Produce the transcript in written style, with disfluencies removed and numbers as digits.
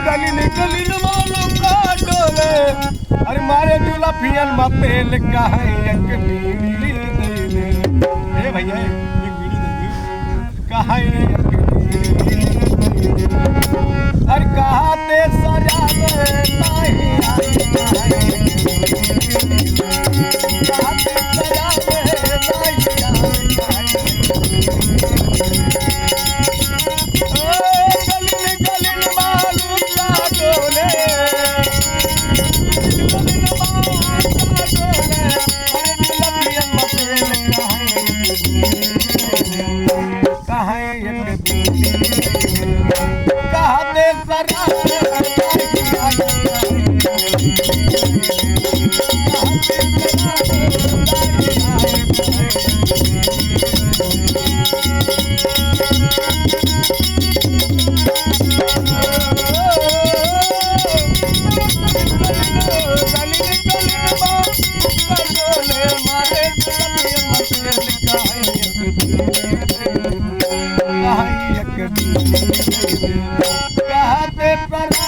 Glenn Glenn मालूम का डोले अरे मारे दूल्हा पियन मा पेल कहाँ एक बीड़ी दे दे ए भैया एक बीड़ी दे दे कहाँ एक बीड़ी अरे कहाँ ते सजा दे नहीं कहाँ ते सजा कहते पर